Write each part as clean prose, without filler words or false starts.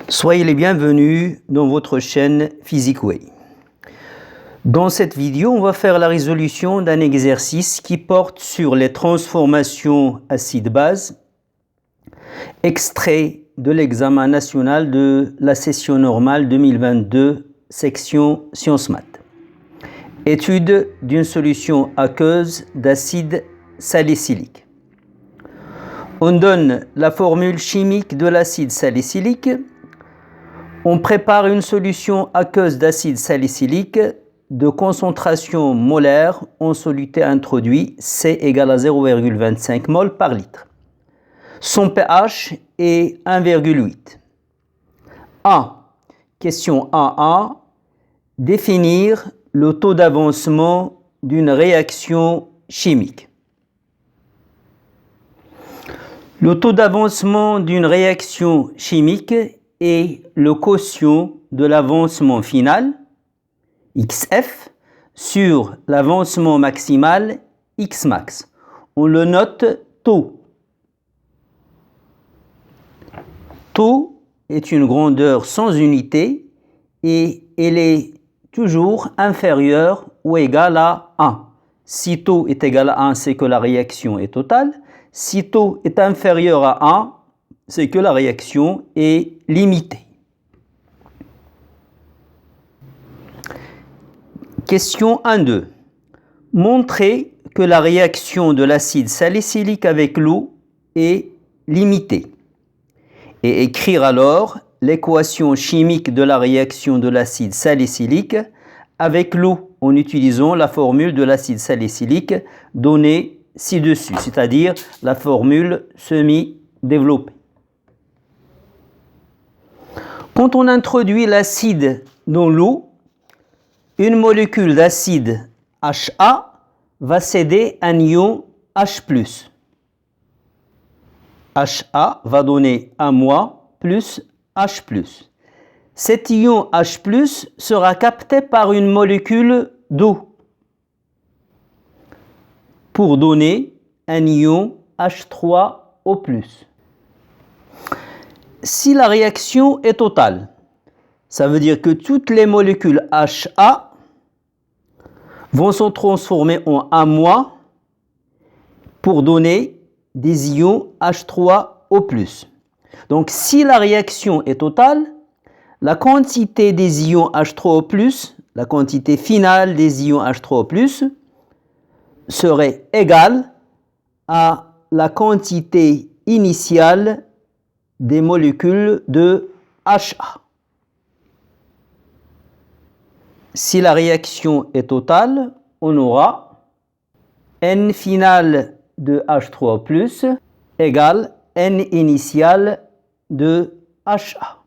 Soyez les bienvenus dans votre chaîne PhysicWay. Dans cette vidéo, on va faire la résolution d'un exercice qui porte sur les transformations acide-base, extrait de l'examen national de la session normale 2022, section Sciences Maths. Étude d'une solution aqueuse d'acide salicylique. On donne la formule chimique de l'acide salicylique. On prépare une solution aqueuse d'acide salicylique de concentration molaire en soluté introduit C égale à 0,25 mol par litre. Son pH est 1,8. A. Question 1A. Définir le taux d'avancement d'une réaction chimique. Le taux d'avancement d'une réaction chimique est le quotient de l'avancement final, XF, sur l'avancement maximal, Xmax. On le note taux. Taux est une grandeur sans unité et elle est toujours inférieure ou égale à 1. Si taux est égal à 1, c'est que la réaction est totale. Si taux est inférieur à 1, c'est que la réaction est limitée. Question 1.2. Montrez que la réaction de l'acide salicylique avec l'eau est limitée. Et écrire alors l'équation chimique de la réaction de l'acide salicylique avec l'eau en utilisant la formule de l'acide salicylique donnée ci-dessus, c'est-à-dire la formule semi-développée. Quand on introduit l'acide dans l'eau, une molécule d'acide HA va céder un ion H+. HA va donner A- plus H+. Cet ion H+ sera capté par une molécule d'eau pour donner un ion H3O+. Si la réaction est totale, ça veut dire que toutes les molécules HA vont se transformer en A- pour donner des ions H3O+. Donc si la réaction est totale, la quantité des ions H3O+, la quantité finale des ions H3O+, serait égale à la quantité initiale des molécules de HA. Si la réaction est totale, on aura N final de H3O+ égale N initial de HA.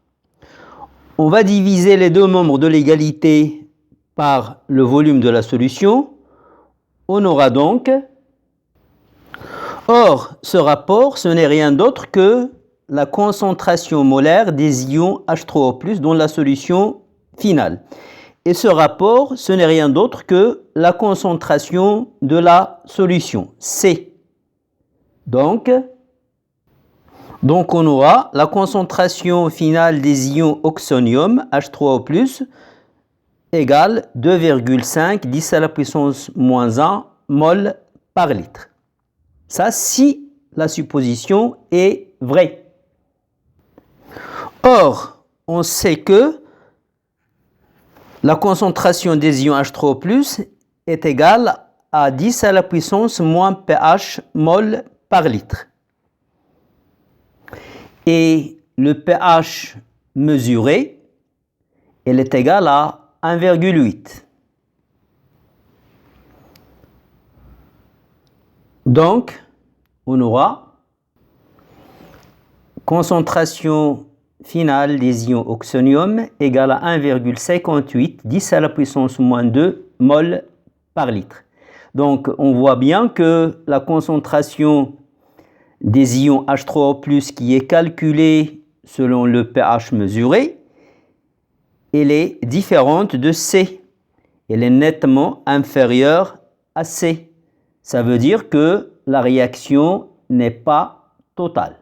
On va diviser les deux membres de l'égalité par le volume de la solution. On aura donc... Or, ce rapport, ce n'est rien d'autre que la concentration molaire des ions H3O+ dans la solution finale. Et ce rapport, ce n'est rien d'autre que la concentration de la solution, C. Donc on aura la concentration finale des ions oxonium, H3O+, égale 2,5 10 à la puissance moins 1 mol par litre. Ça, si la supposition est vraie. Or, on sait que la concentration des ions H3O+ est égale à 10 à la puissance moins pH mol par litre. Et le pH mesuré, il est égal à 1,8. Donc, on aura concentration finale des ions oxonium égale à 1,58 10 à la puissance moins 2 mol par litre. Donc, on voit bien que la concentration des ions H3O+, qui est calculée selon le pH mesuré, elle est différente de C. Elle est nettement inférieure à C. Ça veut dire que la réaction n'est pas totale.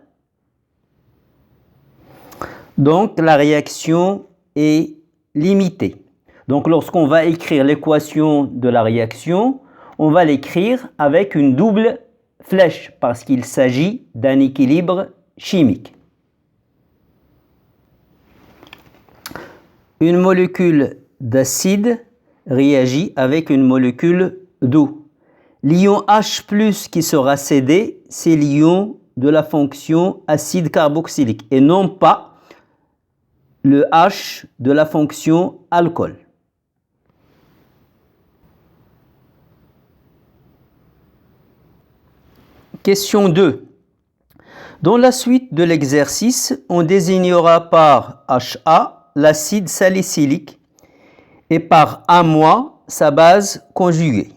Donc la réaction est limitée. Donc lorsqu'on va écrire l'équation de la réaction, on va l'écrire avec une double flèche parce qu'il s'agit d'un équilibre chimique. Une molécule d'acide réagit avec une molécule d'eau. L'ion H+ qui sera cédé, c'est l'ion de la fonction acide carboxylique et non pas le H de la fonction alcool. Question 2. Dans la suite de l'exercice, on désignera par HA l'acide salicylique et par A- sa base conjuguée.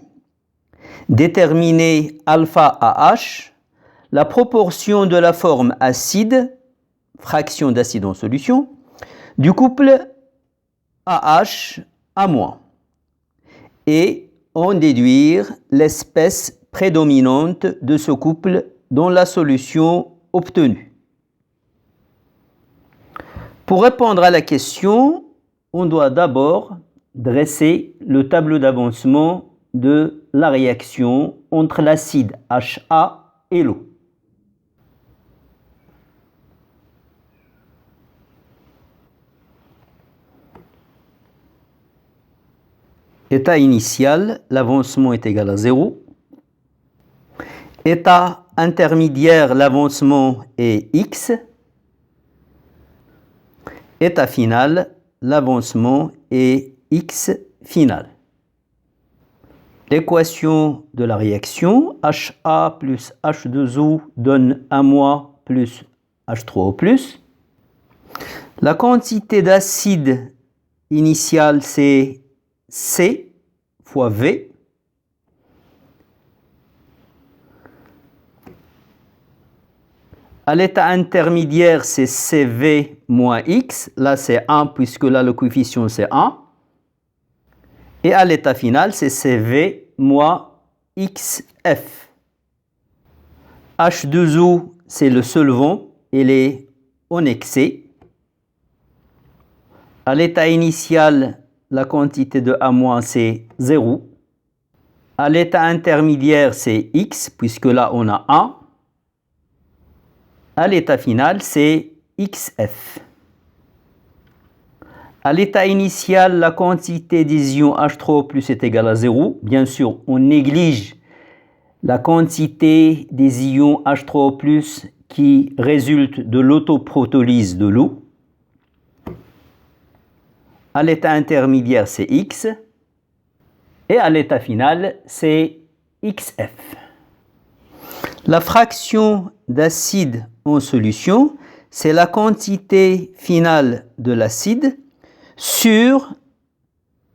Déterminer alpha AH, la proportion de la forme acide, fraction d'acide en solution, du couple AH-A-, et en déduire l'espèce prédominante de ce couple dans la solution obtenue. Pour répondre à la question, on doit d'abord dresser le tableau d'avancement de la réaction entre l'acide HA et l'eau. État initial, l'avancement est égal à 0. État intermédiaire, l'avancement est x. État final, l'avancement est x final. L'équation de la réaction, HA plus H2O donne A- plus H3O+. La quantité d'acide initiale, c'est C fois V. À l'état intermédiaire, c'est CV moins X. Là, c'est 1 puisque là, le coefficient, c'est 1. Et à l'état final, c'est CV moins XF. H2O, c'est le solvant. Il est en excès. À l'état initial, la quantité de A- c'est 0. À l'état intermédiaire, c'est X, puisque là, on a 1. À l'état final, c'est XF. À l'état initial, la quantité des ions H3O+ est égale à 0. Bien sûr, on néglige la quantité des ions H3O+ qui résulte de l'autoprotolyse de l'eau. À l'état intermédiaire, c'est X. Et à l'état final, c'est XF. La fraction d'acide en solution, c'est la quantité finale de l'acide sur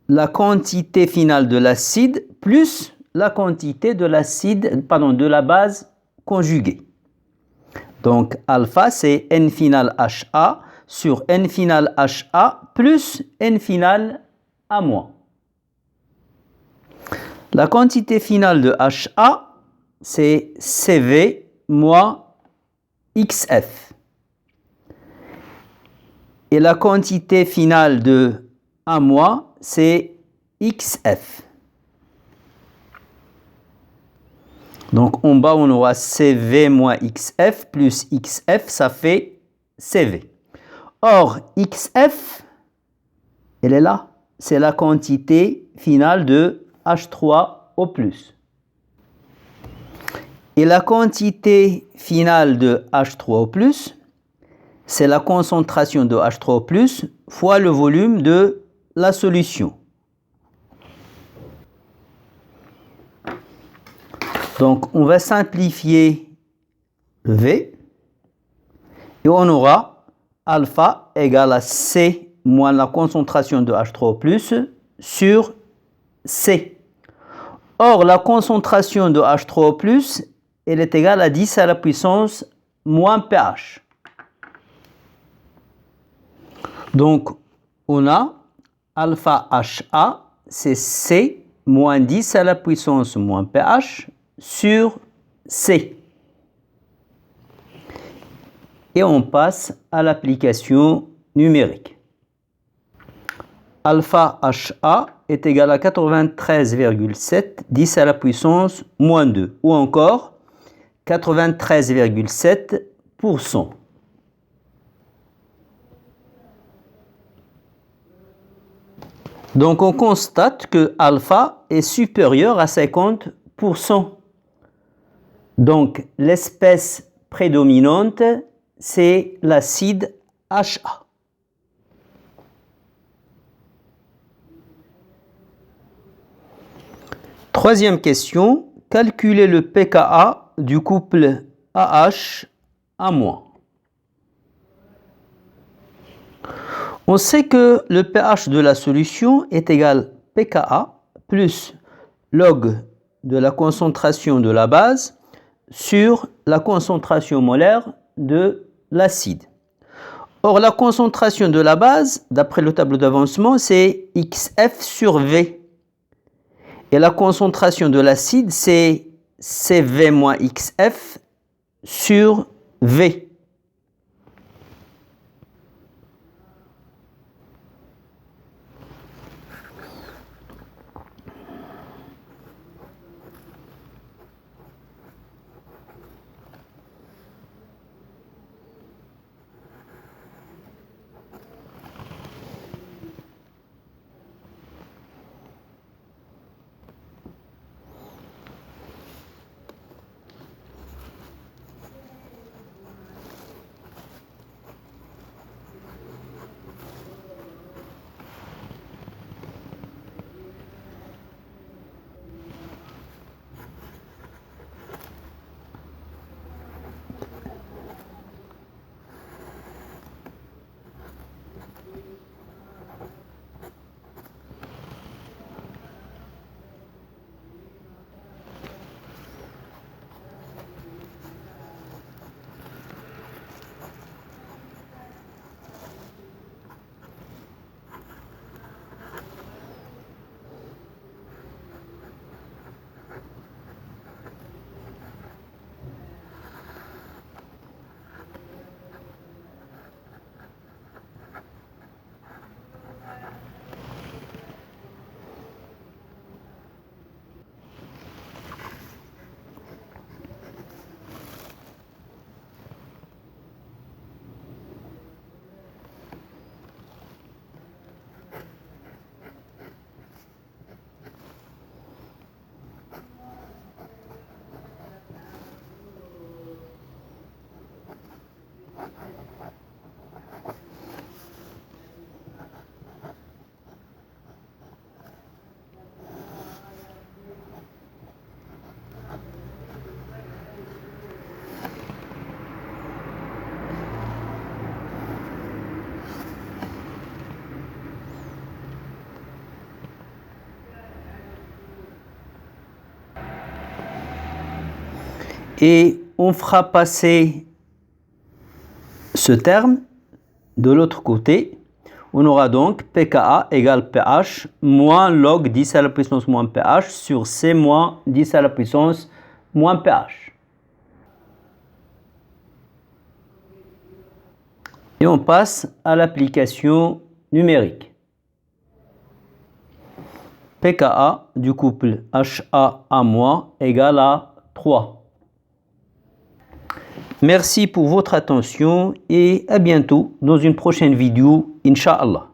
la quantité finale de l'acide plus la quantité de de la base conjuguée. Donc alpha, c'est N final HA sur N final HA plus N final A-. La quantité finale de HA, c'est CV moins XF. Et la quantité finale de A-, c'est XF. Donc en bas, on aura CV moins XF plus XF, ça fait CV. Or, XF, elle est là. C'est la quantité finale de H3O+. Et la quantité finale de H3O+, c'est la concentration de H3O+, fois le volume de la solution. Donc, on va simplifier le V et on aura alpha égale à C moins la concentration de H3O+ sur C. Or, la concentration de H3O+, elle est égale à 10 à la puissance moins pH. Donc, on a alpha HA, c'est C moins 10 à la puissance moins pH sur C. Et on passe à l'application numérique. Alpha HA est égal à 93,7 10 à la puissance moins 2 ou encore 93,7%. Donc on constate que alpha est supérieur à 50%. Donc l'espèce prédominante, c'est l'acide HA. Troisième question, calculer le pKa du couple AH à moins. On sait que le pH de la solution est égal pKa plus log de la concentration de la base sur la concentration molaire de l'acide. Or, la concentration de la base, d'après le tableau d'avancement, c'est XF sur V. Et la concentration de l'acide, c'est CV moins XF sur V. Et on fera passer ce terme de l'autre côté. On aura donc pKa égale pH moins log 10 à la puissance moins pH sur C moins 10 à la puissance moins pH. Et on passe à l'application numérique. pKa du couple HA égale à 3. Merci pour votre attention et à bientôt dans une prochaine vidéo, Inch'Allah.